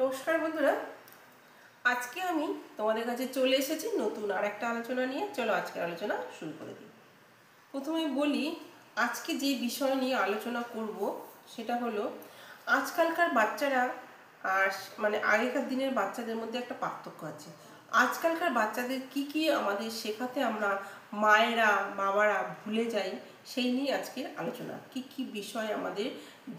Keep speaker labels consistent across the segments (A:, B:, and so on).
A: নমস্কার বন্ধুরা, আজকে আমি তোমাদের কাছে চলে এসেছি নতুন আর একটা আলোচনা নিয়ে। চলো আজকের আলোচনা শুরু করে দিই। প্রথমে বলি, আজকে যে বিষয় নিয়ে আলোচনা করব সেটা হলো আজকালকার বাচ্চারা আর আগেকার দিনের বাচ্চাদের মধ্যে একটা পার্থক্য আছে। আজকালকার বাচ্চাদের কি আমাদের শেখাতে আমরা মায়েরা বাবারা ভুলে যাই, সেই নিয়ে আজকের আলোচনা। কি বিষয় আমাদের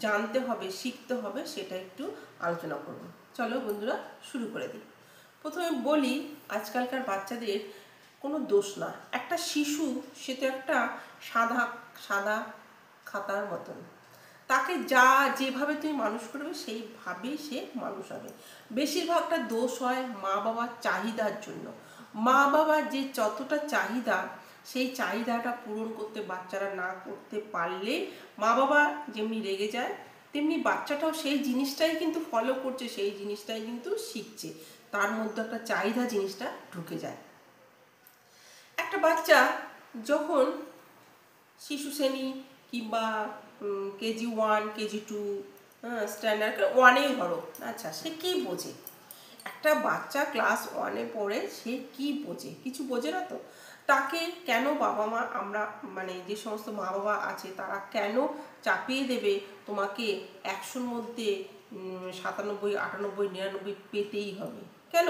A: জানতে হবে, শিখতে হবে, সেটা একটু আলোচনা করব। চলো বন্ধুরা শুরু করে দিই। প্রথমে বলি, আজকালকার বাচ্চাদের কোনো দোষ না। একটা শিশু, সে তো একটা সাদা সাদা খাতার মতন। তাকে যেভাবে তুমি মানুষ করবে সেইভাবেই সে মানুষ হবে। বেশিরভাগটা দোষ হয় মা বাবার চাহিদার জন্য। মা বাবার যে যতটা চাহিদা, সেই চাহিদাটা পূরণ করতে বাচ্চারা না করতে পারলে মা বাবা যেমনি রেগে যায়, তেমনি বাচ্চাটাও সেই জিনিসটাই কিন্তু ফলো করছে, সেই জিনিসটাই কিন্তু শিখছে। তার মধ্যে একটা চাহিদা জিনিসটা ঢুকে যায়। একটা বাচ্চা যখন শিশু শ্রেণী কিংবা KG1 KG2 স্ট্যান্ডার্ড ওয়ানেই ধরো, আচ্ছা সে কী বোঝে? একটা বাচ্চা ক্লাস 1-এ পড়ে, সে কি বোঝে? কিছু বোঝে না তো। তাকে কেন বাবা মা, আমরা যে সমস্ত মা বাবা আছে তারা কেন চাপিয়ে দেবে তোমাকে 100-র মধ্যে 97, 98, 99 পেতেই হবে? কেন?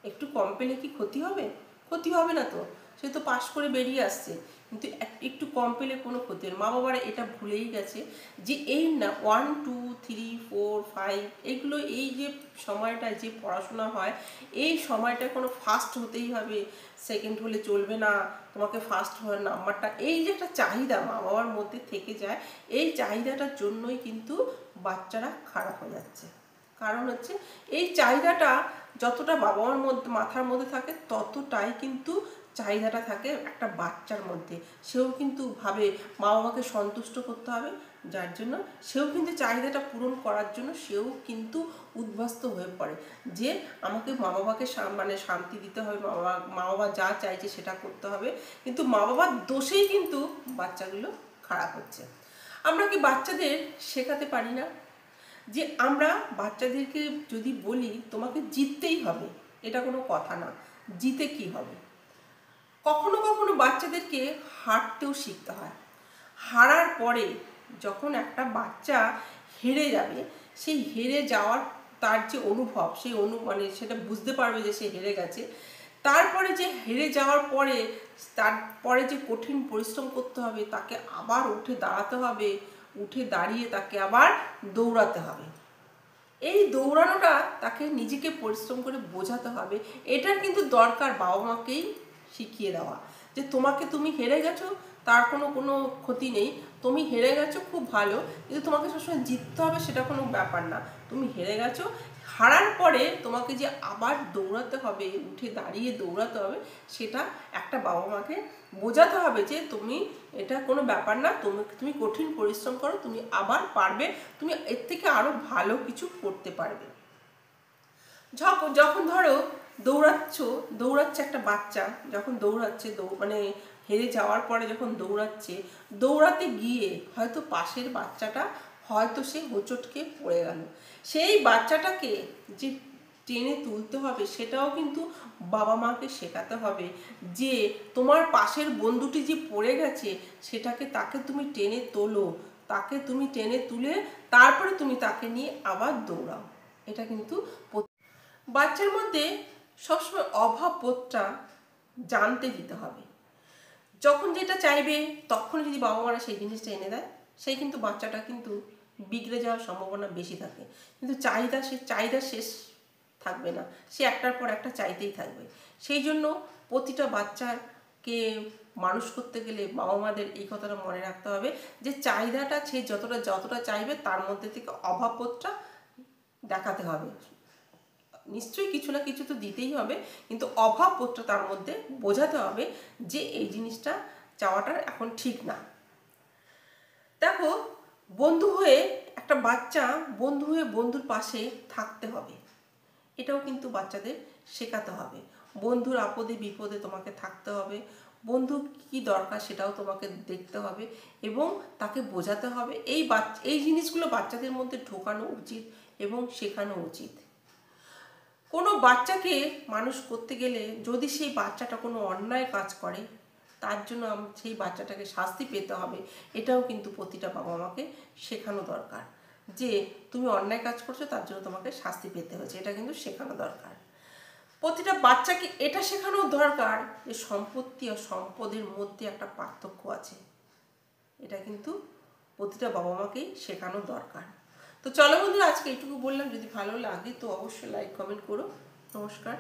A: একটু কম পেলে কি ক্ষতি হবে? ক্ষতি হবে না তো, সে তো পাশ করে বেরিয়ে আসছে। কিন্তু একটু কম পেলে কোনো ক্ষতি নেই। মা বাবারা এটা ভুলেই গেছে যে এই না 1 2 3 4 5 এগুলো, এই যে সময়টা যে পড়াশোনা হয়, এই সময়টা কোনো ফার্স্ট হতেই হবে, সেকেন্ড হলে চলবে না, তোমাকে ফার্স্ট হওয়ার নাম্বারটা, এই যে একটা চাহিদা মা বাবার মধ্যে থেকে যায়, এই চাহিদাটার জন্যই কিন্তু বাচ্চারা খারাপ হয়ে যাচ্ছে। কারণ হচ্ছে এই চাহিদাটা যতটা বাবা মার মধ্যে মাথার মধ্যে থাকে, ততটাই কিন্তু চাহিদাটা থাকে একটা বাচ্চার মধ্যে। সেও কিন্তু ভাবে মা বাবাকে সন্তুষ্ট করতে হবে, যার জন্য সেও কিন্তু চাহিদাটা পূরণ করার জন্য সেও কিন্তু উদ্বাস্ত হয়ে পড়ে যে আমাকে মা বাবাকে শান্তি দিতে হবে, মা বাবা যা চাইছে সেটা করতে হবে। কিন্তু মা বাবার দোষেই কিন্তু বাচ্চাগুলো খারাপ হচ্ছে। আমরা কি বাচ্চাদের শেখাতে পারি না যে আমরা বাচ্চাদেরকে যদি বলি তোমাকে জিততেই হবে, এটা কোনো কথা না। জিতে কি হবে? কখনো কখনো বাচ্চাদেরকে হারতেও শিখতে হয়। হারার পরে যখন একটা বাচ্চা হেরে যাবে, সেই হেরে যাওয়ার তার যে অনুভব, সেই সেটা বুঝতে পারবে যে সে হেরে গেছে। তারপরে যে হেরে যাওয়ার পরে তারপরে যে কঠিন পরিশ্রম করতে হবে, তাকে আবার উঠে দাঁড়াতে হবে, উঠে দাঁড়িয়ে তাকে আবার দৌড়াতে হবে। এই দৌড়ানোটা তাকে নিজেকে পরিশ্রম করে বোঝাতে হবে। এটার কিন্তু দরকার বাবা মাকেই শিখিয়ে দেওয়া যে তুমি হেরে গেছো, তার কোনো ক্ষতি নেই। তুমি হেরে গেছো খুব ভালো, কিন্তু তোমাকে সবসময় জিততে হবে সেটা কোনো ব্যাপার না। তুমি হেরে গেছো, হারার পরে তোমাকে যে আবার দৌড়াতে হবে, উঠে দাঁড়িয়ে দৌড়াতে হবে, সেটা একটা বাবা মাকে বোঝাতে হবে যে এটা কোনো ব্যাপার না, তুমি কঠিন পরিশ্রম করো, তুমি আবার পারবে, তুমি এর থেকে আরও ভালো কিছু করতে পারবে। যখন ধরো দৌড়াচ্ছে একটা বাচ্চা, যখন দৌড়াচ্ছে হেরে যাওয়ার পরে যখন দৌড়াতে গিয়ে হয়তো পাশের বাচ্চাটা হয়তো সে হোঁচটকে পড়ে গেল, সেই বাচ্চাটাকে যে টেনে তুলতে হবে, সেটাও কিন্তু বাবা মাকে শেখাতে হবে যে তোমার পাশের বন্ধুটি যে পড়ে গেছে, তাকে তুমি টেনে তোলো, তাকে তুমি টেনে তুলে তারপরে তুমি তাকে নিয়ে আবার দৌড়াও। এটা কিন্তু বাচ্চার মধ্যে সবসময় অভাববোধটা জানতে দিতে হবে। যখন যেটা চাইবে তখন যদি বাবা মারা সেই জিনিসটা এনে দেয়, সেই কিন্তু বাচ্চাটা কিন্তু বিগড়ে যাওয়ার সম্ভাবনা বেশি থাকে। কিন্তু চাহিদা শেষ থাকবে না, সে একটার পর একটা চাইতেই থাকবে। সেই জন্য প্রতিটা বাচ্চাকে মানুষ করতে গেলে বাবা মাদের এই কথাটা মনে রাখতে হবে যে চাহিদাটা সে যতটা চাইবে তার মধ্যে থেকে অভাববোধটা দেখাতে হবে। নিশ্চয়ই কিছু না কিছু তো দিতেই হবে, কিন্তু অভাববোধটা তার মধ্যে বোঝাতে হবে যে এই জিনিসটা চাওয়াটা এখন ঠিক না। দেখো, একটা বাচ্চা বন্ধু হয়ে বন্ধুর পাশে থাকতে হবে, এটাও কিন্তু বাচ্চাদের শেখাতে হবে। বন্ধুর আপদে বিপদে তোমাকে থাকতে হবে, বন্ধু কি দরকার সেটাও তোমাকে দেখতে হবে এবং তাকে বোঝাতে হবে। এই জিনিসগুলো বাচ্চাদের মধ্যে ঢোকানো উচিত এবং শেখানো উচিত। কোনো বাচ্চাকে মানুষ করতে গেলে যদি সেই বাচ্চাটা কোনো অন্যায় কাজ করে, তার জন্য সেই বাচ্চাটাকে শাস্তি পেতে হবে, এটাও কিন্তু প্রতিটা বাবা মাকে শেখানো দরকার। যে তুমি অন্যায় কাজ করছো, তার জন্য তোমাকে শাস্তি পেতে হয়েছে, এটা কিন্তু শেখানো দরকার। প্রতিটা বাচ্চাকে এটা শেখানো দরকার যে সম্পত্তি আর সম্পদের মধ্যে একটা পার্থক্য আছে। এটা কিন্তু প্রতিটা বাবা মাকেই শেখানো দরকার। তো চলো বন্ধুরা, আজকে এইটুকু বললাম। যদি ভালো লাগে তো অবশ্যই লাইক কমেন্ট করো। নমস্কার।